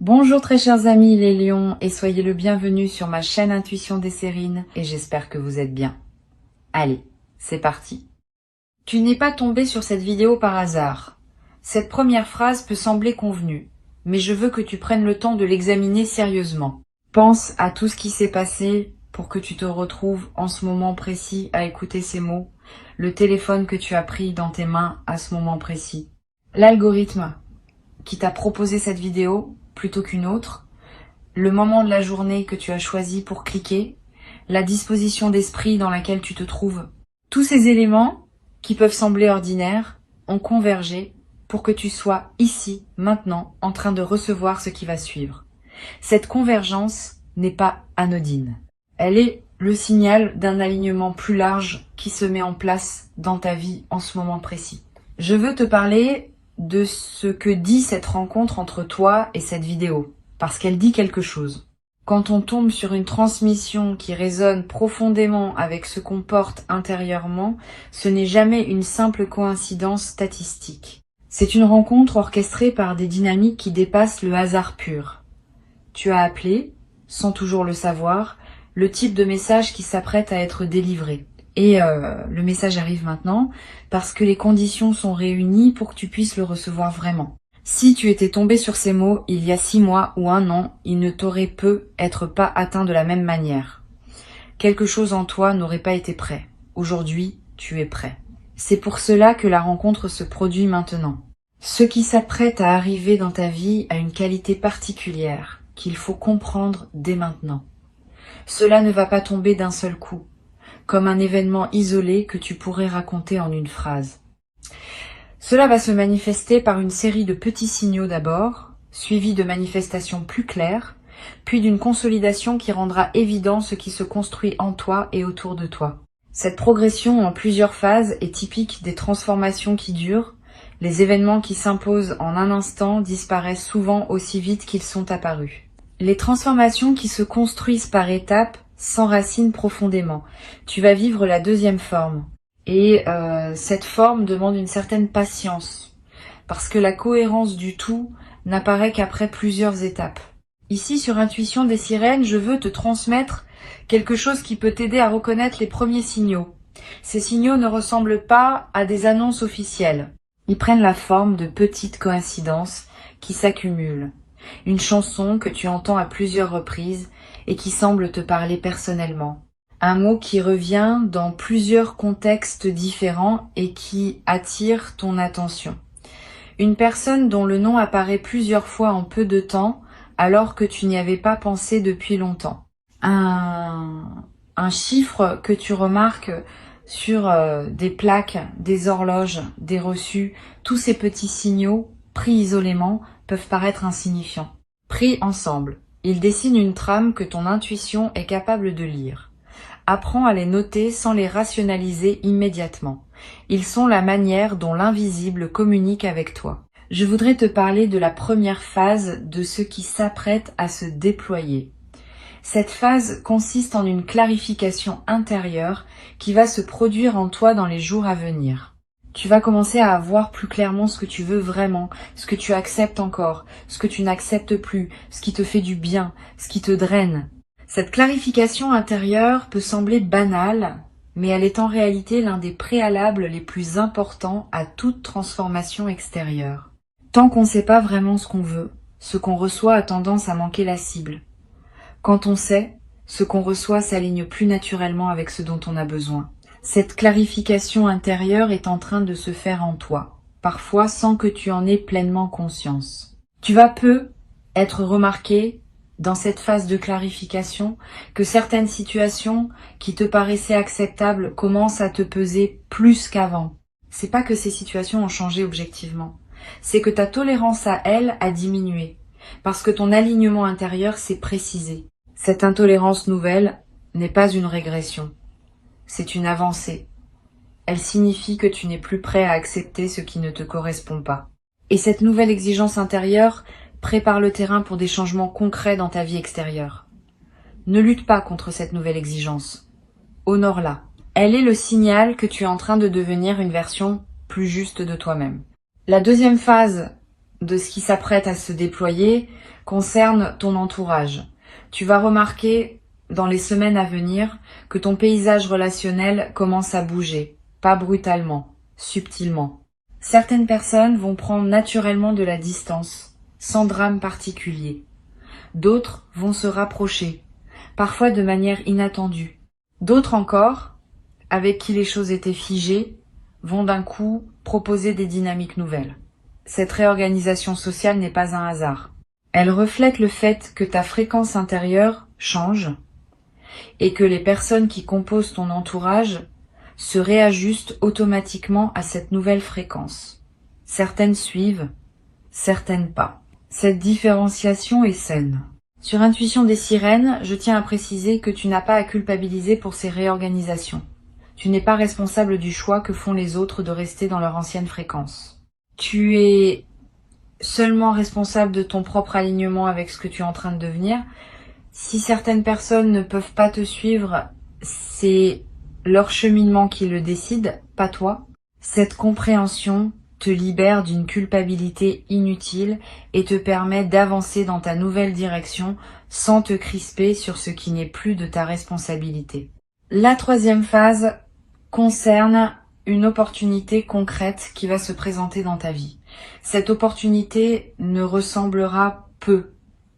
Bonjour très chers amis les lions et soyez le bienvenu sur ma chaîne Intuition des Sérines et j'espère que vous êtes bien. Allez, c'est parti. Tu n'es pas tombé sur cette vidéo par hasard. Cette première phrase peut sembler convenue, mais je veux que tu prennes le temps de l'examiner sérieusement. Pense à tout ce qui s'est passé pour que tu te retrouves en ce moment précis à écouter ces mots, le téléphone que tu as pris dans tes mains à ce moment précis, l'algorithme qui t'a proposé cette vidéo plutôt qu'une autre, le moment de la journée que tu as choisi pour cliquer, la disposition d'esprit dans laquelle tu te trouves. Tous ces éléments, qui peuvent sembler ordinaires, ont convergé pour que tu sois ici, maintenant, en train de recevoir ce qui va suivre. Cette convergence n'est pas anodine. Elle est le signal d'un alignement plus large qui se met en place dans ta vie en ce moment précis. Je veux te parler de ce que dit cette rencontre entre toi et cette vidéo, parce qu'elle dit quelque chose. Quand on tombe sur une transmission qui résonne profondément avec ce qu'on porte intérieurement, ce n'est jamais une simple coïncidence statistique. C'est une rencontre orchestrée par des dynamiques qui dépassent le hasard pur. Tu as appelé, sans toujours le savoir, le type de message qui s'apprête à être délivré. Et le message arrive maintenant parce que les conditions sont réunies pour que tu puisses le recevoir vraiment. Si tu étais tombé sur ces mots il y a 6 mois ou 1 an, il ne t'aurait être pas atteint de la même manière. Quelque chose en toi n'aurait pas été prêt. Aujourd'hui, tu es prêt. C'est pour cela que la rencontre se produit maintenant. Ce qui s'apprête à arriver dans ta vie a une qualité particulière qu'il faut comprendre dès maintenant. Cela ne va pas tomber d'un seul coup, comme un événement isolé que tu pourrais raconter en une phrase. Cela va se manifester par une série de petits signaux d'abord, suivis de manifestations plus claires, puis d'une consolidation qui rendra évident ce qui se construit en toi et autour de toi. Cette progression en plusieurs phases est typique des transformations qui durent. Les événements qui s'imposent en un instant disparaissent souvent aussi vite qu'ils sont apparus. Les transformations qui se construisent par étapes s'enracinent profondément. Tu vas vivre la deuxième forme. Et cette forme demande une certaine patience, parce que la cohérence du tout n'apparaît qu'après plusieurs étapes. Ici, sur Intuition des Sirènes, je veux te transmettre quelque chose qui peut t'aider à reconnaître les premiers signaux. Ces signaux ne ressemblent pas à des annonces officielles. Ils prennent la forme de petites coïncidences qui s'accumulent. Une chanson que tu entends à plusieurs reprises et qui semble te parler personnellement. Un mot qui revient dans plusieurs contextes différents et qui attire ton attention. Une personne dont le nom apparaît plusieurs fois en peu de temps alors que tu n'y avais pas pensé depuis longtemps. Un chiffre que tu remarques sur des plaques, des horloges, des reçus. Tous ces petits signaux, pris isolément, peuvent paraître insignifiants. Pris ensemble, ils dessinent une trame que ton intuition est capable de lire. Apprends à les noter sans les rationaliser immédiatement. Ils sont la manière dont l'invisible communique avec toi. Je voudrais te parler de la première phase de ce qui s'apprête à se déployer. Cette phase consiste en une clarification intérieure qui va se produire en toi dans les jours à venir. Tu vas commencer à voir plus clairement ce que tu veux vraiment, ce que tu acceptes encore, ce que tu n'acceptes plus, ce qui te fait du bien, ce qui te draine. Cette clarification intérieure peut sembler banale, mais elle est en réalité l'un des préalables les plus importants à toute transformation extérieure. Tant qu'on ne sait pas vraiment ce qu'on veut, ce qu'on reçoit a tendance à manquer la cible. Quand on sait, ce qu'on reçoit s'aligne plus naturellement avec ce dont on a besoin. Cette clarification intérieure est en train de se faire en toi, parfois sans que tu en aies pleinement conscience. Tu vas être remarqué dans cette phase de clarification que certaines situations qui te paraissaient acceptables commencent à te peser plus qu'avant. C'est pas que ces situations ont changé objectivement, c'est que ta tolérance à elles a diminué, parce que ton alignement intérieur s'est précisé. Cette intolérance nouvelle n'est pas une régression. C'est une avancée. Elle signifie que tu n'es plus prêt à accepter ce qui ne te correspond pas. Et cette nouvelle exigence intérieure prépare le terrain pour des changements concrets dans ta vie extérieure. Ne lutte pas contre cette nouvelle exigence. Honore-la. Elle est le signal que tu es en train de devenir une version plus juste de toi-même. La deuxième phase de ce qui s'apprête à se déployer concerne ton entourage. Tu vas remarquer dans les semaines à venir que ton paysage relationnel commence à bouger, pas brutalement, subtilement. Certaines personnes vont prendre naturellement de la distance, sans drame particulier. D'autres vont se rapprocher, parfois de manière inattendue. D'autres encore, avec qui les choses étaient figées, vont d'un coup proposer des dynamiques nouvelles. Cette réorganisation sociale n'est pas un hasard. Elle reflète le fait que ta fréquence intérieure change et que les personnes qui composent ton entourage se réajustent automatiquement à cette nouvelle fréquence. Certaines suivent, certaines pas. Cette différenciation est saine. Sur Intuition des sirènes, je tiens à préciser que tu n'as pas à culpabiliser pour ces réorganisations. Tu n'es pas responsable du choix que font les autres de rester dans leur ancienne fréquence. Tu es seulement responsable de ton propre alignement avec ce que tu es en train de devenir. Si certaines personnes ne peuvent pas te suivre, c'est leur cheminement qui le décide, pas toi. Cette compréhension te libère d'une culpabilité inutile et te permet d'avancer dans ta nouvelle direction sans te crisper sur ce qui n'est plus de ta responsabilité. La troisième phase concerne une opportunité concrète qui va se présenter dans ta vie. Cette opportunité ne ressemblera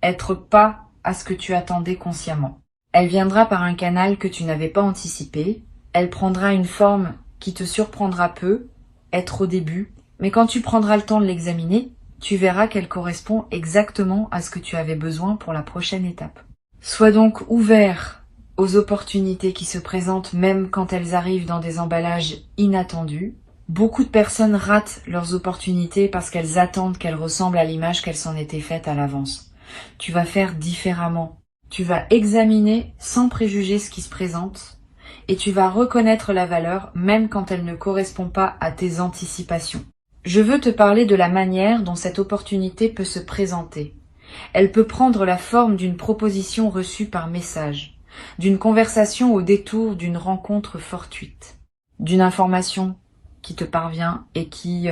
être pas à ce que tu attendais consciemment. Elle viendra par un canal que tu n'avais pas anticipé. Elle prendra une forme qui te surprendra peu, être au début, mais quand tu prendras le temps de l'examiner, tu verras qu'elle correspond exactement à ce que tu avais besoin pour la prochaine étape. Sois donc ouvert aux opportunités qui se présentent même quand elles arrivent dans des emballages inattendus. Beaucoup de personnes ratent leurs opportunités parce qu'elles attendent qu'elles ressemblent à l'image qu'elles s'en étaient faites à l'avance. Tu vas faire différemment. Tu vas examiner sans préjuger ce qui se présente et tu vas reconnaître la valeur même quand elle ne correspond pas à tes anticipations. Je veux te parler de la manière dont cette opportunité peut se présenter. Elle peut prendre la forme d'une proposition reçue par message, d'une conversation au détour d'une rencontre fortuite, d'une information qui te parvient et qui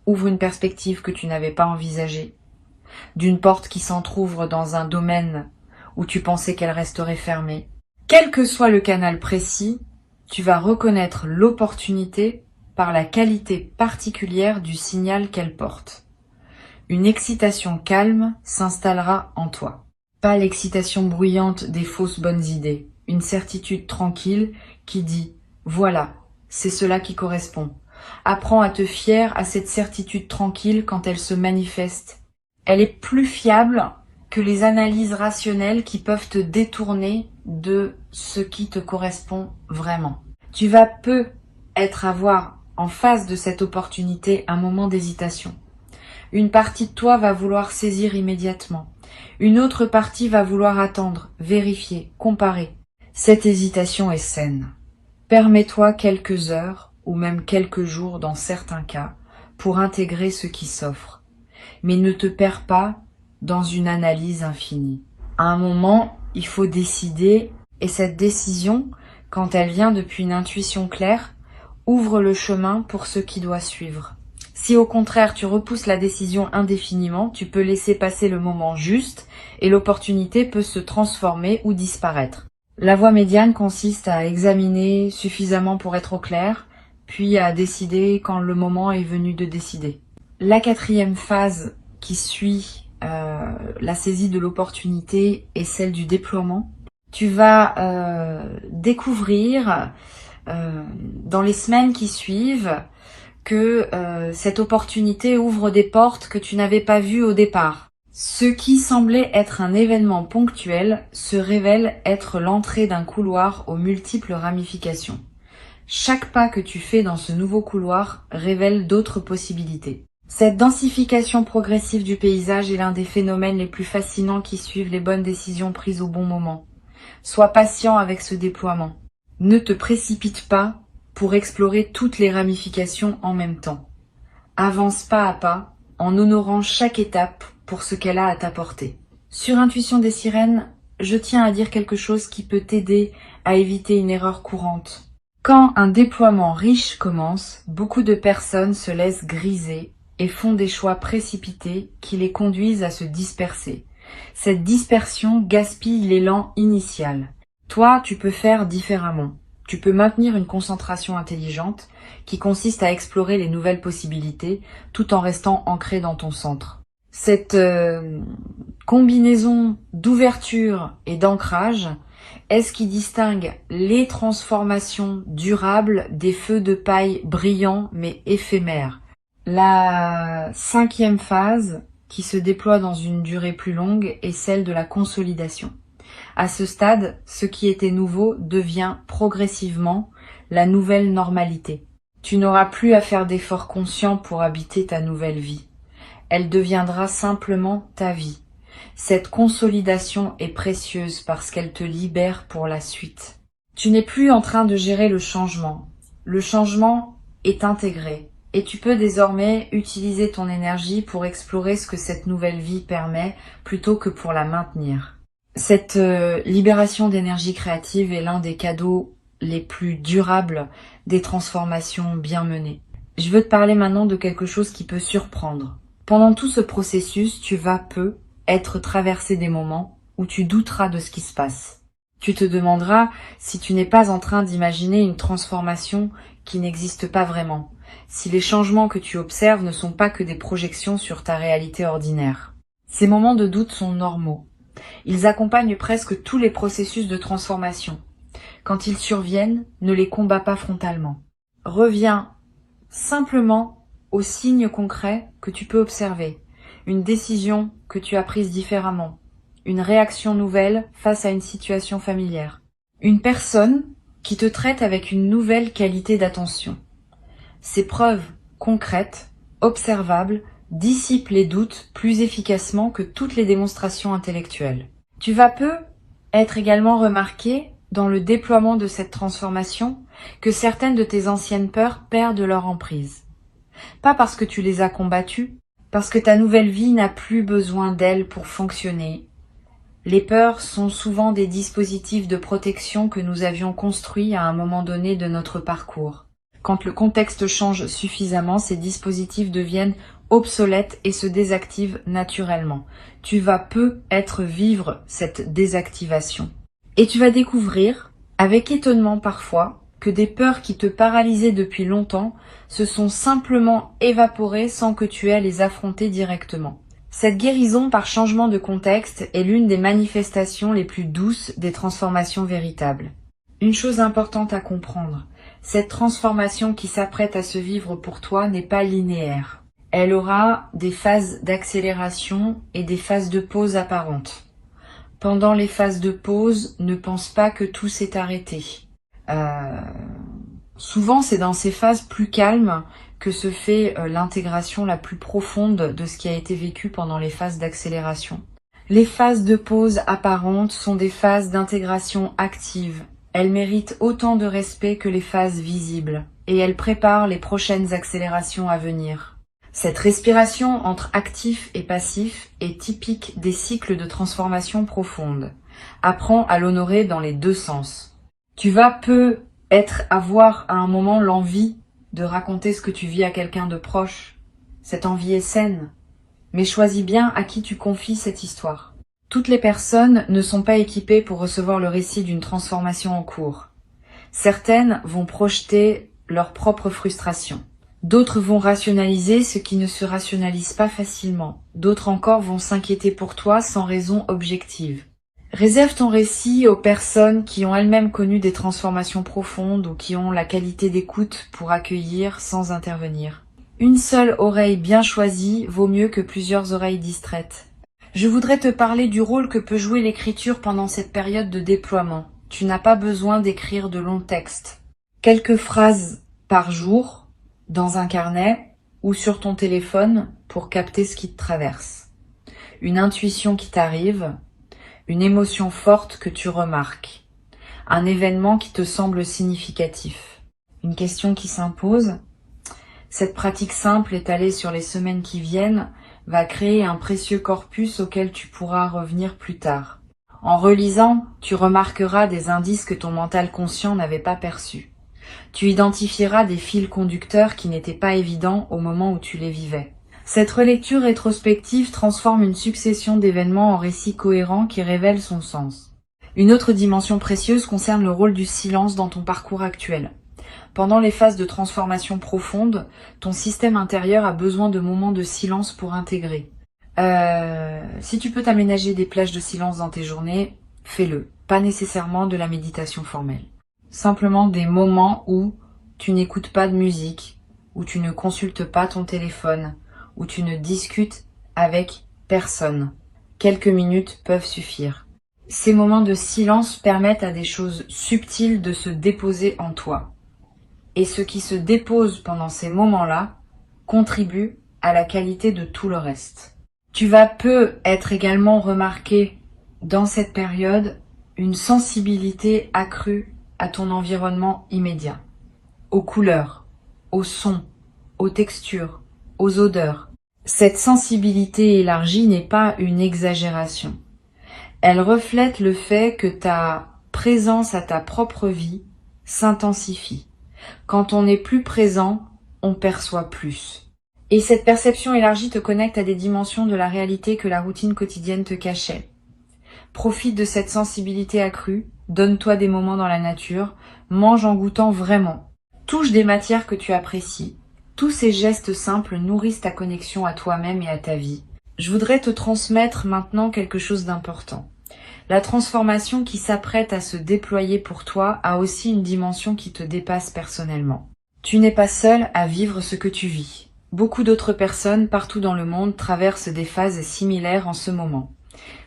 ouvre une perspective que tu n'avais pas envisagée, d'une porte qui s'entrouvre dans un domaine où tu pensais qu'elle resterait fermée. Quel que soit le canal précis, tu vas reconnaître l'opportunité par la qualité particulière du signal qu'elle porte. Une excitation calme s'installera en toi. Pas l'excitation bruyante des fausses bonnes idées, une certitude tranquille qui dit « Voilà, c'est cela qui correspond ». Apprends à te fier à cette certitude tranquille quand elle se manifeste. Elle est plus fiable que les analyses rationnelles qui peuvent te détourner de ce qui te correspond vraiment. Tu vas avoir en face de cette opportunité un moment d'hésitation. Une partie de toi va vouloir saisir immédiatement. Une autre partie va vouloir attendre, vérifier, comparer. Cette hésitation est saine. Permets-toi quelques heures ou même quelques jours dans certains cas pour intégrer ce qui s'offre. Mais ne te perds pas dans une analyse infinie. À un moment, il faut décider et cette décision, quand elle vient depuis une intuition claire, ouvre le chemin pour ce qui doit suivre. Si au contraire tu repousses la décision indéfiniment, tu peux laisser passer le moment juste et l'opportunité peut se transformer ou disparaître. La voie médiane consiste à examiner suffisamment pour être au clair, puis à décider quand le moment est venu de décider. La quatrième phase qui suit la saisie de l'opportunité est celle du déploiement. Tu vas découvrir dans les semaines qui suivent que cette opportunité ouvre des portes que tu n'avais pas vues au départ. Ce qui semblait être un événement ponctuel se révèle être l'entrée d'un couloir aux multiples ramifications. Chaque pas que tu fais dans ce nouveau couloir révèle d'autres possibilités. Cette densification progressive du paysage est l'un des phénomènes les plus fascinants qui suivent les bonnes décisions prises au bon moment. Sois patient avec ce déploiement. Ne te précipite pas pour explorer toutes les ramifications en même temps. Avance pas à pas en honorant chaque étape pour ce qu'elle a à t'apporter. Sur Intuition des sirènes, je tiens à dire quelque chose qui peut t'aider à éviter une erreur courante. Quand un déploiement riche commence, beaucoup de personnes se laissent griser et font des choix précipités qui les conduisent à se disperser. Cette dispersion gaspille l'élan initial. Toi, tu peux faire différemment. Tu peux maintenir une concentration intelligente qui consiste à explorer les nouvelles possibilités tout en restant ancré dans ton centre. Cette combinaison d'ouverture et d'ancrage est ce qui distingue les transformations durables des feux de paille brillants mais éphémères. La 5e phase, qui se déploie dans une durée plus longue, est celle de la consolidation. À ce stade, ce qui était nouveau devient progressivement la nouvelle normalité. Tu n'auras plus à faire d'efforts conscients pour habiter ta nouvelle vie. Elle deviendra simplement ta vie. Cette consolidation est précieuse parce qu'elle te libère pour la suite. Tu n'es plus en train de gérer le changement. Le changement est intégré et tu peux désormais utiliser ton énergie pour explorer ce que cette nouvelle vie permet plutôt que pour la maintenir. Cette libération d'énergie créative est l'un des cadeaux les plus durables des transformations bien menées. Je veux te parler maintenant de quelque chose qui peut surprendre. Pendant tout ce processus, tu vas être traversé des moments où tu douteras de ce qui se passe. Tu te demanderas si tu n'es pas en train d'imaginer une transformation qui n'existe pas vraiment, si les changements que tu observes ne sont pas que des projections sur ta réalité ordinaire. Ces moments de doute sont normaux. Ils accompagnent presque tous les processus de transformation. Quand ils surviennent, ne les combats pas frontalement. Reviens simplement aux signes concrets que tu peux observer. Une décision que tu as prise différemment. Une réaction nouvelle face à une situation familière. Une personne qui te traite avec une nouvelle qualité d'attention. Ces preuves concrètes, observables, dissipent les doutes plus efficacement que toutes les démonstrations intellectuelles. Tu vas être également remarqué dans le déploiement de cette transformation que certaines de tes anciennes peurs perdent leur emprise. Pas parce que tu les as combattues, parce que ta nouvelle vie n'a plus besoin d'elles pour fonctionner. Les peurs sont souvent des dispositifs de protection que nous avions construits à un moment donné de notre parcours. Quand le contexte change suffisamment, ces dispositifs deviennent obsolètes et se désactivent naturellement. Tu vas vivre cette désactivation. Et tu vas découvrir, avec étonnement parfois, que des peurs qui te paralysaient depuis longtemps se sont simplement évaporées sans que tu aies à les affronter directement. Cette guérison par changement de contexte est l'une des manifestations les plus douces des transformations véritables. Une chose importante à comprendre, cette transformation qui s'apprête à se vivre pour toi n'est pas linéaire. Elle aura des phases d'accélération et des phases de pause apparentes. Pendant les phases de pause, ne pense pas que tout s'est arrêté. Souvent, c'est dans ces phases plus calmes que se fait l'intégration la plus profonde de ce qui a été vécu pendant les phases d'accélération. Les phases de pause apparentes sont des phases d'intégration active. Elles méritent autant de respect que les phases visibles, et elles préparent les prochaines accélérations à venir. Cette respiration entre actif et passif est typique des cycles de transformation profonde. Apprends à l'honorer dans les deux sens. Tu vas avoir à un moment l'envie de raconter ce que tu vis à quelqu'un de proche. Cette envie est saine, mais choisis bien à qui tu confies cette histoire. Toutes les personnes ne sont pas équipées pour recevoir le récit d'une transformation en cours. Certaines vont projeter leur propre frustration. D'autres vont rationaliser ce qui ne se rationalise pas facilement. D'autres encore vont s'inquiéter pour toi sans raison objective. Réserve ton récit aux personnes qui ont elles-mêmes connu des transformations profondes ou qui ont la qualité d'écoute pour accueillir sans intervenir. Une seule oreille bien choisie vaut mieux que plusieurs oreilles distraites. Je voudrais te parler du rôle que peut jouer l'écriture pendant cette période de déploiement. Tu n'as pas besoin d'écrire de longs textes. Quelques phrases par jour, dans un carnet ou sur ton téléphone pour capter ce qui te traverse. Une intuition qui t'arrive, une émotion forte que tu remarques, un événement qui te semble significatif, une question qui s'impose. Cette pratique simple étalée sur les semaines qui viennent va créer un précieux corpus auquel tu pourras revenir plus tard. En relisant, tu remarqueras des indices que ton mental conscient n'avait pas perçus. Tu identifieras des fils conducteurs qui n'étaient pas évidents au moment où tu les vivais. Cette relecture rétrospective transforme une succession d'événements en récits cohérents qui révèlent son sens. Une autre dimension précieuse concerne le rôle du silence dans ton parcours actuel. Pendant les phases de transformation profonde, ton système intérieur a besoin de moments de silence pour intégrer. Si tu peux t'aménager des plages de silence dans tes journées, fais-le. Pas nécessairement de la méditation formelle. Simplement des moments où tu n'écoutes pas de musique, où tu ne consultes pas ton téléphone, où tu ne discutes avec personne. Quelques minutes peuvent suffire. Ces moments de silence permettent à des choses subtiles de se déposer en toi. Et ce qui se dépose pendant ces moments-là contribue à la qualité de tout le reste. Tu vas être également remarqué dans cette période une sensibilité accrue à ton environnement immédiat, aux couleurs, aux sons, aux textures, aux odeurs. Cette sensibilité élargie n'est pas une exagération. Elle reflète le fait que ta présence à ta propre vie s'intensifie. Quand on est plus présent, on perçoit plus. Et cette perception élargie te connecte à des dimensions de la réalité que la routine quotidienne te cachait. Profite de cette sensibilité accrue, donne-toi des moments dans la nature, mange en goûtant vraiment. Touche des matières que tu apprécies. Tous ces gestes simples nourrissent ta connexion à toi-même et à ta vie. Je voudrais te transmettre maintenant quelque chose d'important. La transformation qui s'apprête à se déployer pour toi a aussi une dimension qui te dépasse personnellement. Tu n'es pas seul à vivre ce que tu vis. Beaucoup d'autres personnes partout dans le monde traversent des phases similaires en ce moment.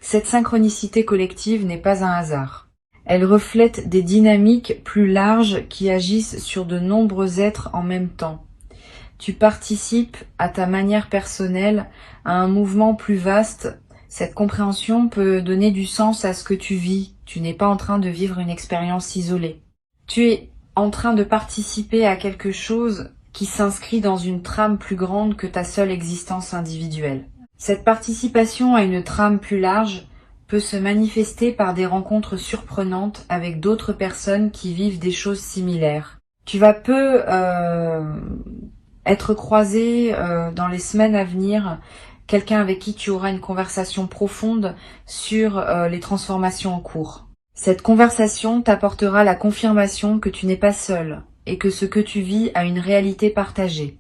Cette synchronicité collective n'est pas un hasard. Elle reflète des dynamiques plus larges qui agissent sur de nombreux êtres en même temps. Tu participes à ta manière personnelle à un mouvement plus vaste. Cette compréhension peut donner du sens à ce que tu vis. Tu n'es pas en train de vivre une expérience isolée. Tu es en train de participer à quelque chose qui s'inscrit dans une trame plus grande que ta seule existence individuelle. Cette participation à une trame plus large peut se manifester par des rencontres surprenantes avec d'autres personnes qui vivent des choses similaires. Tu vas être croisé dans les semaines à venir quelqu'un avec qui tu auras une conversation profonde sur les transformations en cours. Cette conversation t'apportera la confirmation que tu n'es pas seul et que ce que tu vis a une réalité partagée.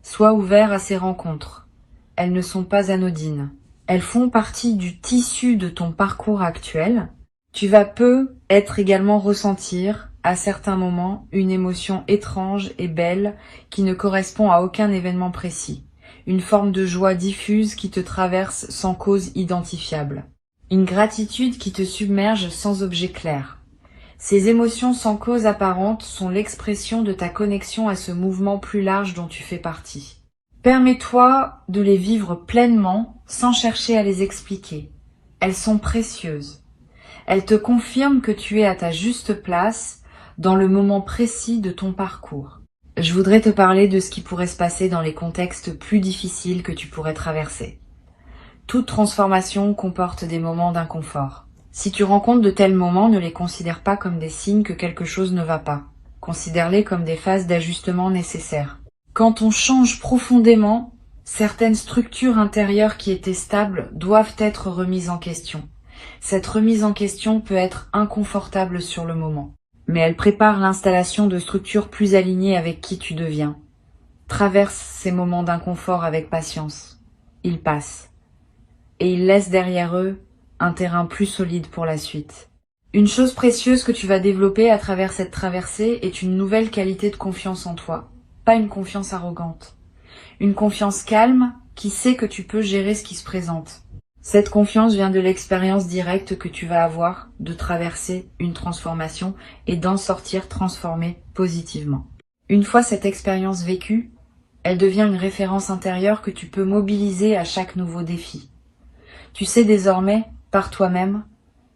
Sois ouvert à ces rencontres. Elles ne sont pas anodines. Elles font partie du tissu de ton parcours actuel. Tu vas être également ressentir, à certains moments, une émotion étrange et belle qui ne correspond à aucun événement précis. Une forme de joie diffuse qui te traverse sans cause identifiable. Une gratitude qui te submerge sans objet clair. Ces émotions sans cause apparente sont l'expression de ta connexion à ce mouvement plus large dont tu fais partie. Permets-toi de les vivre pleinement sans chercher à les expliquer. Elles sont précieuses. Elles te confirment que tu es à ta juste place dans le moment précis de ton parcours. Je voudrais te parler de ce qui pourrait se passer dans les contextes plus difficiles que tu pourrais traverser. Toute transformation comporte des moments d'inconfort. Si tu rencontres de tels moments, ne les considère pas comme des signes que quelque chose ne va pas. Considère-les comme des phases d'ajustement nécessaires. Quand on change profondément, certaines structures intérieures qui étaient stables doivent être remises en question. Cette remise en question peut être inconfortable sur le moment, mais elle prépare l'installation de structures plus alignées avec qui tu deviens. Traverse ces moments d'inconfort avec patience. Ils passent. Et ils laissent derrière eux un terrain plus solide pour la suite. Une chose précieuse que tu vas développer à travers cette traversée est une nouvelle qualité de confiance en toi. Pas une confiance arrogante. Une confiance calme qui sait que tu peux gérer ce qui se présente. Cette confiance vient de l'expérience directe que tu vas avoir de traverser une transformation et d'en sortir transformé positivement. Une fois cette expérience vécue, elle devient une référence intérieure que tu peux mobiliser à chaque nouveau défi. Tu sais désormais, par toi-même,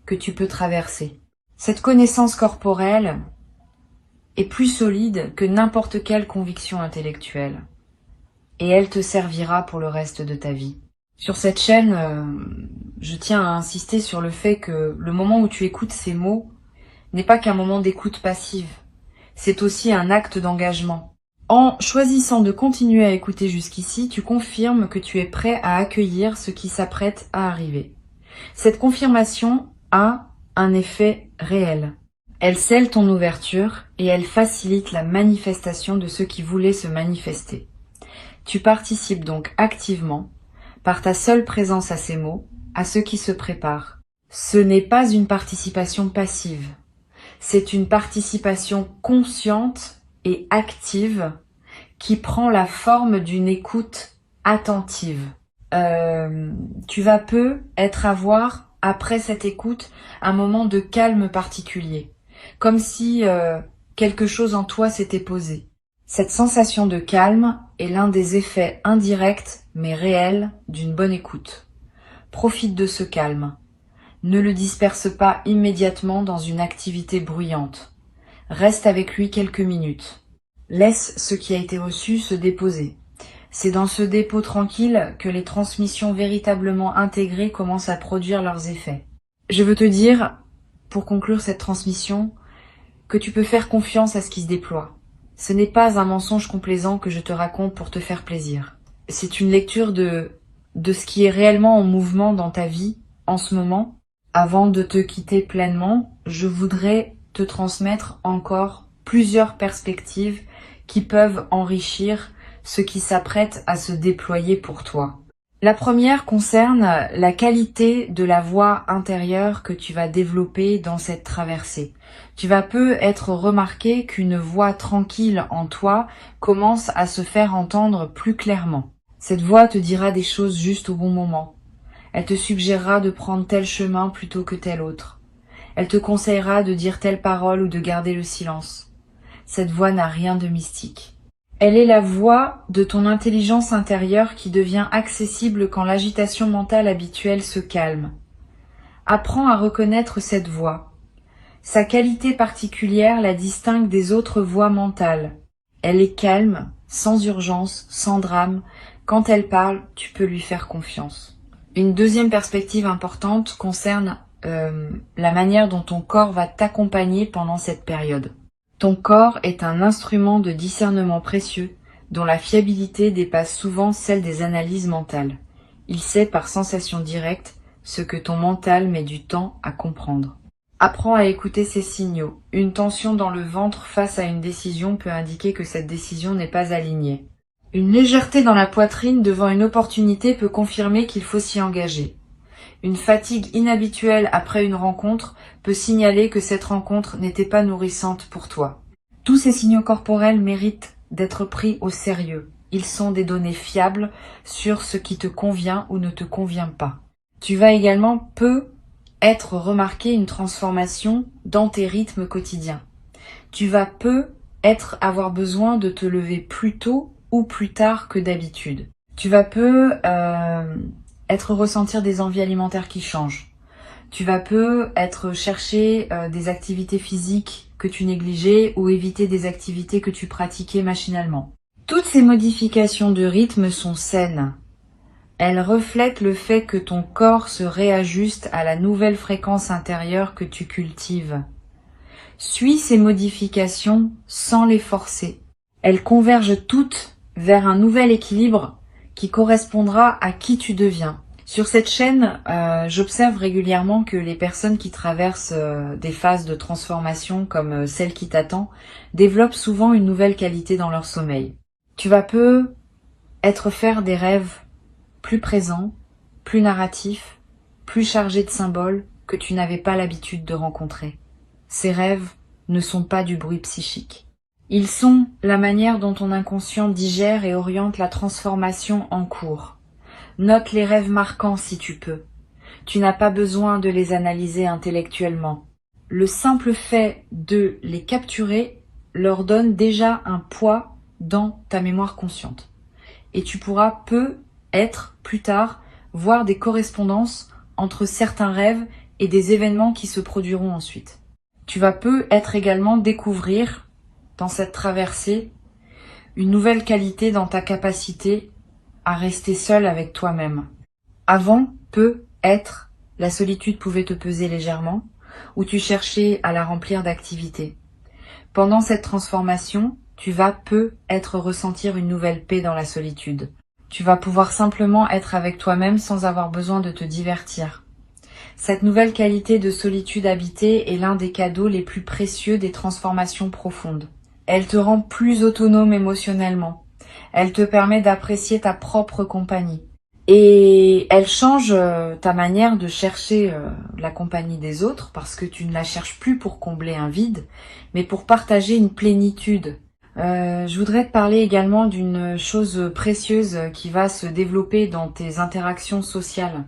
que tu peux traverser. Cette connaissance corporelle est plus solide que n'importe quelle conviction intellectuelle. Et elle te servira pour le reste de ta vie. Sur cette chaîne, je tiens à insister sur le fait que le moment où tu écoutes ces mots n'est pas qu'un moment d'écoute passive. C'est aussi un acte d'engagement. En choisissant de continuer à écouter jusqu'ici, tu confirmes que tu es prêt à accueillir ce qui s'apprête à arriver. Cette confirmation a un effet réel. Elle scelle ton ouverture et elle facilite la manifestation de ce qui voulait se manifester. Tu participes donc activement, par ta seule présence à ces mots, à ce qui se prépare. Ce n'est pas une participation passive, c'est une participation consciente et active qui prend la forme d'une écoute attentive. Tu vas être avoir, après cette écoute, un moment de calme particulier, comme si quelque chose en toi s'était posé. Cette sensation de calme est l'un des effets indirects mais réels d'une bonne écoute. Profite de ce calme. Ne le disperse pas immédiatement dans une activité bruyante. Reste avec lui quelques minutes. Laisse ce qui a été reçu se déposer. C'est dans ce dépôt tranquille que les transmissions véritablement intégrées commencent à produire leurs effets. Je veux te dire, pour conclure cette transmission, que tu peux faire confiance à ce qui se déploie. Ce n'est pas un mensonge complaisant que je te raconte pour te faire plaisir. C'est une lecture de ce qui est réellement en mouvement dans ta vie en ce moment. Avant de te quitter pleinement, je voudrais te transmettre encore plusieurs perspectives qui peuvent enrichir ce qui s'apprête à se déployer pour toi. La première concerne la qualité de la voix intérieure que tu vas développer dans cette traversée. Tu vas être remarqué qu'une voix tranquille en toi commence à se faire entendre plus clairement. Cette voix te dira des choses juste au bon moment. Elle te suggérera de prendre tel chemin plutôt que tel autre. Elle te conseillera de dire telle parole ou de garder le silence. Cette voix n'a rien de mystique. Elle est la voix de ton intelligence intérieure qui devient accessible quand l'agitation mentale habituelle se calme. Apprends à reconnaître cette voix. Sa qualité particulière la distingue des autres voix mentales. Elle est calme, sans urgence, sans drame. Quand elle parle, tu peux lui faire confiance. Une deuxième perspective importante concerne la manière dont ton corps va t'accompagner pendant cette période. Ton corps est un instrument de discernement précieux dont la fiabilité dépasse souvent celle des analyses mentales. Il sait par sensation directe ce que ton mental met du temps à comprendre. Apprends à écouter ces signaux. Une tension dans le ventre face à une décision peut indiquer que cette décision n'est pas alignée. Une légèreté dans la poitrine devant une opportunité peut confirmer qu'il faut s'y engager. Une fatigue inhabituelle après une rencontre peut signaler que cette rencontre n'était pas nourrissante pour toi. Tous ces signaux corporels méritent d'être pris au sérieux. Ils sont des données fiables sur ce qui te convient ou ne te convient pas. Tu vas également être remarqué une transformation dans tes rythmes quotidiens. Tu vas avoir besoin de te lever plus tôt ou plus tard que d'habitude. Tu vas ressentir des envies alimentaires qui changent. Tu vas chercher des activités physiques que tu négligeais ou éviter des activités que tu pratiquais machinalement. Toutes ces modifications de rythme sont saines. Elles reflètent le fait que ton corps se réajuste à la nouvelle fréquence intérieure que tu cultives. Suis ces modifications sans les forcer. Elles convergent toutes vers un nouvel équilibre qui correspondra à qui tu deviens. Sur cette chaîne, j'observe régulièrement que les personnes qui traversent des phases de transformation comme celle qui t'attend développent souvent une nouvelle qualité dans leur sommeil. Tu vas faire des rêves plus présents, plus narratifs, plus chargés de symboles que tu n'avais pas l'habitude de rencontrer. Ces rêves ne sont pas du bruit psychique. Ils sont la manière dont ton inconscient digère et oriente la transformation en cours. Note les rêves marquants si tu peux. Tu n'as pas besoin de les analyser intellectuellement. Le simple fait de les capturer leur donne déjà un poids dans ta mémoire consciente. Et tu pourras plus tard, voir des correspondances entre certains rêves et des événements qui se produiront ensuite. Tu vas également découvrir dans cette traversée une nouvelle qualité dans ta capacité à rester seul avec toi-même. Avant, la solitude pouvait te peser légèrement, ou tu cherchais à la remplir d'activités. Pendant cette transformation, tu vas peut-être ressentir une nouvelle paix dans la solitude. Tu vas pouvoir simplement être avec toi-même sans avoir besoin de te divertir. Cette nouvelle qualité de solitude habitée est l'un des cadeaux les plus précieux des transformations profondes. Elle te rend plus autonome émotionnellement. Elle te permet d'apprécier ta propre compagnie. Et elle change ta manière de chercher la compagnie des autres parce que tu ne la cherches plus pour combler un vide, mais pour partager une plénitude. Je voudrais te parler également d'une chose précieuse qui va se développer dans tes interactions sociales.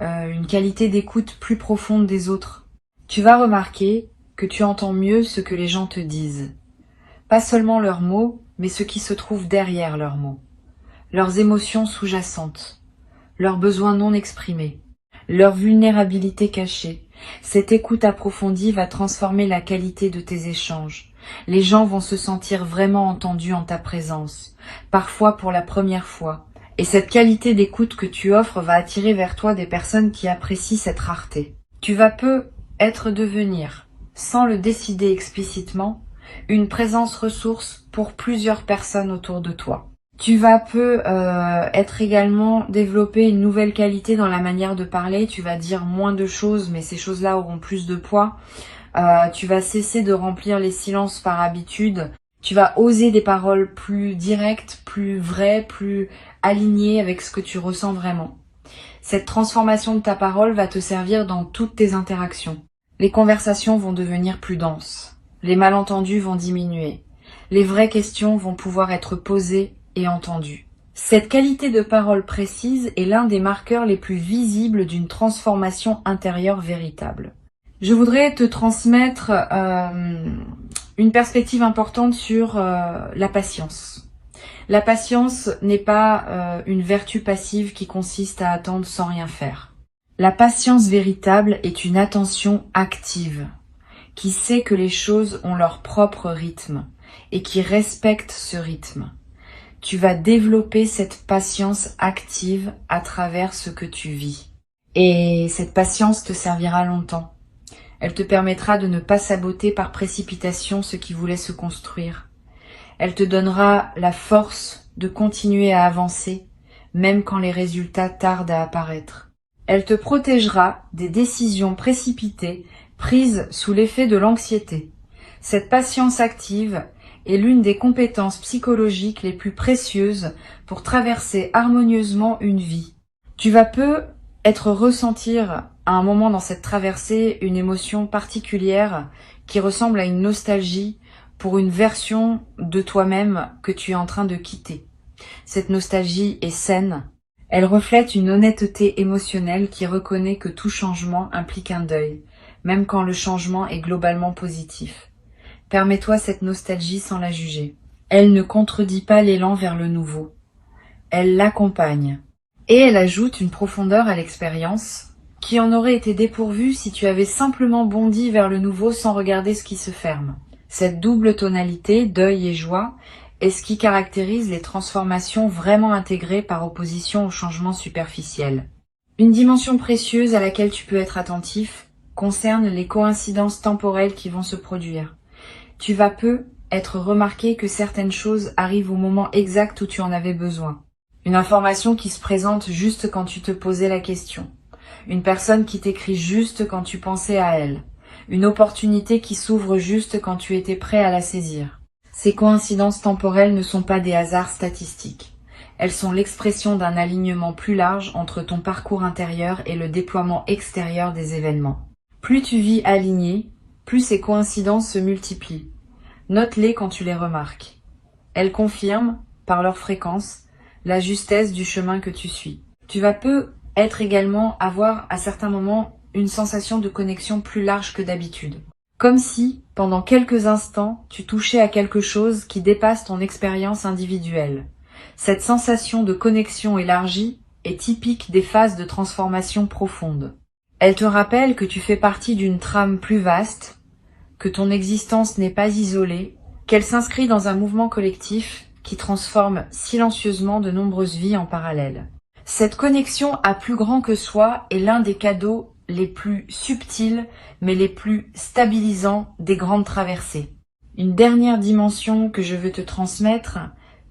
Une qualité d'écoute plus profonde des autres. Tu vas remarquer que tu entends mieux ce que les gens te disent. Pas seulement leurs mots, mais ce qui se trouve derrière leurs mots. Leurs émotions sous-jacentes. Leurs besoins non exprimés, leur vulnérabilité cachée. Cette écoute approfondie va transformer la qualité de tes échanges. Les gens vont se sentir vraiment entendus en ta présence, parfois pour la première fois. Et cette qualité d'écoute que tu offres va attirer vers toi des personnes qui apprécient cette rareté. Tu vas peut-être devenir, sans le décider explicitement, une présence ressource pour plusieurs personnes autour de toi. Tu vas être également développer une nouvelle qualité dans la manière de parler. Tu vas dire moins de choses, mais ces choses-là auront plus de poids. Tu vas cesser de remplir les silences par habitude. Tu vas oser des paroles plus directes, plus vraies, plus alignées avec ce que tu ressens vraiment. Cette transformation de ta parole va te servir dans toutes tes interactions. Les conversations vont devenir plus denses. Les malentendus vont diminuer. Les vraies questions vont pouvoir être posées et entendu. Cette qualité de parole précise est l'un des marqueurs les plus visibles d'une transformation intérieure véritable. Je voudrais te transmettre une perspective importante sur la patience. La patience n'est pas une vertu passive qui consiste à attendre sans rien faire. La patience véritable est une attention active, qui sait que les choses ont leur propre rythme et qui respecte ce rythme. Tu vas développer cette patience active à travers ce que tu vis. Et cette patience te servira longtemps. Elle te permettra de ne pas saboter par précipitation ce qui voulait se construire. Elle te donnera la force de continuer à avancer, même quand les résultats tardent à apparaître. Elle te protégera des décisions précipitées prises sous l'effet de l'anxiété. Cette patience active est l'une des compétences psychologiques les plus précieuses pour traverser harmonieusement une vie. Tu vas peut-être ressentir à un moment dans cette traversée une émotion particulière qui ressemble à une nostalgie pour une version de toi-même que tu es en train de quitter. Cette nostalgie est saine. Elle reflète une honnêteté émotionnelle qui reconnaît que tout changement implique un deuil, même quand le changement est globalement positif. Permets-toi cette nostalgie sans la juger. Elle ne contredit pas l'élan vers le nouveau. Elle l'accompagne. Et elle ajoute une profondeur à l'expérience qui en aurait été dépourvue si tu avais simplement bondi vers le nouveau sans regarder ce qui se ferme. Cette double tonalité, deuil et joie, est ce qui caractérise les transformations vraiment intégrées par opposition au changement superficiel. Une dimension précieuse à laquelle tu peux être attentif concerne les coïncidences temporelles qui vont se produire. Tu vas être remarqué que certaines choses arrivent au moment exact où tu en avais besoin. Une information qui se présente juste quand tu te posais la question. Une personne qui t'écrit juste quand tu pensais à elle. Une opportunité qui s'ouvre juste quand tu étais prêt à la saisir. Ces coïncidences temporelles ne sont pas des hasards statistiques. Elles sont l'expression d'un alignement plus large entre ton parcours intérieur et le déploiement extérieur des événements. Plus tu vis aligné, plus ces coïncidences se multiplient. Note-les quand tu les remarques. Elles confirment, par leur fréquence, la justesse du chemin que tu suis. Tu vas peut-être également avoir à certains moments une sensation de connexion plus large que d'habitude. Comme si, pendant quelques instants, tu touchais à quelque chose qui dépasse ton expérience individuelle. Cette sensation de connexion élargie est typique des phases de transformation profonde. Elle te rappelle que tu fais partie d'une trame plus vaste, que ton existence n'est pas isolée, qu'elle s'inscrit dans un mouvement collectif qui transforme silencieusement de nombreuses vies en parallèle. Cette connexion à plus grand que soi est l'un des cadeaux les plus subtils mais les plus stabilisants des grandes traversées. Une dernière dimension que je veux te transmettre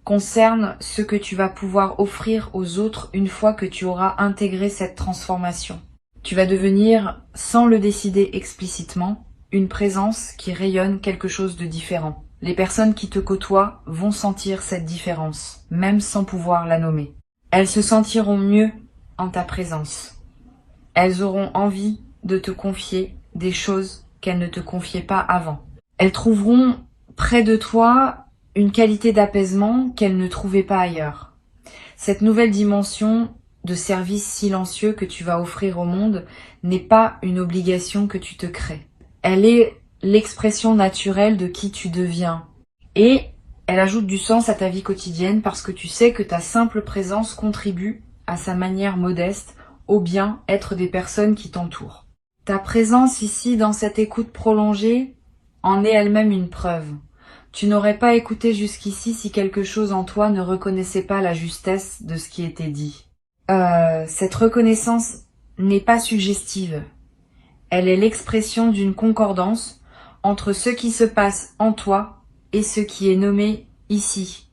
concerne ce que tu vas pouvoir offrir aux autres une fois que tu auras intégré cette transformation. Tu vas devenir, sans le décider explicitement, une présence qui rayonne quelque chose de différent. Les personnes qui te côtoient vont sentir cette différence, même sans pouvoir la nommer. Elles se sentiront mieux en ta présence. Elles auront envie de te confier des choses qu'elles ne te confiaient pas avant. Elles trouveront près de toi une qualité d'apaisement qu'elles ne trouvaient pas ailleurs. Cette nouvelle dimension de service silencieux que tu vas offrir au monde n'est pas une obligation que tu te crées. Elle est l'expression naturelle de qui tu deviens. Et elle ajoute du sens à ta vie quotidienne parce que tu sais que ta simple présence contribue, à sa manière modeste, au bien-être des personnes qui t'entourent. Ta présence ici, dans cette écoute prolongée, en est elle-même une preuve. Tu n'aurais pas écouté jusqu'ici si quelque chose en toi ne reconnaissait pas la justesse de ce qui était dit. Cette reconnaissance n'est pas suggestive. Elle est l'expression d'une concordance entre ce qui se passe en toi et ce qui est nommé ici.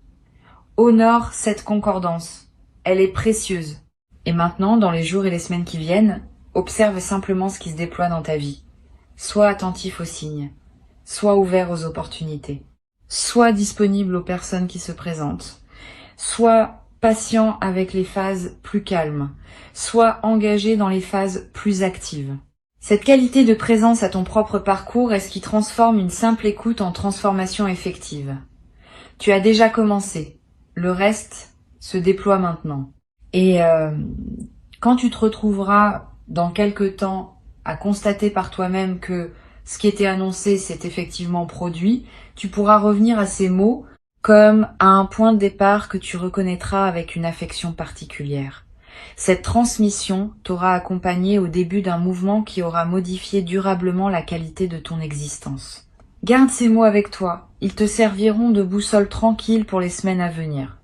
Honore cette concordance. Elle est précieuse. Et maintenant, dans les jours et les semaines qui viennent, observe simplement ce qui se déploie dans ta vie. Sois attentif aux signes. Sois ouvert aux opportunités. Sois disponible aux personnes qui se présentent. Sois patient avec les phases plus calmes. Sois engagé dans les phases plus actives. Cette qualité de présence à ton propre parcours est ce qui transforme une simple écoute en transformation effective. Tu as déjà commencé. Le reste se déploie maintenant. Et quand tu te retrouveras dans quelque temps à constater par toi-même que ce qui était annoncé s'est effectivement produit, tu pourras revenir à ces mots comme à un point de départ que tu reconnaîtras avec une affection particulière. Cette transmission t'aura accompagné au début d'un mouvement qui aura modifié durablement la qualité de ton existence. Garde ces mots avec toi, ils te serviront de boussole tranquille pour les semaines à venir.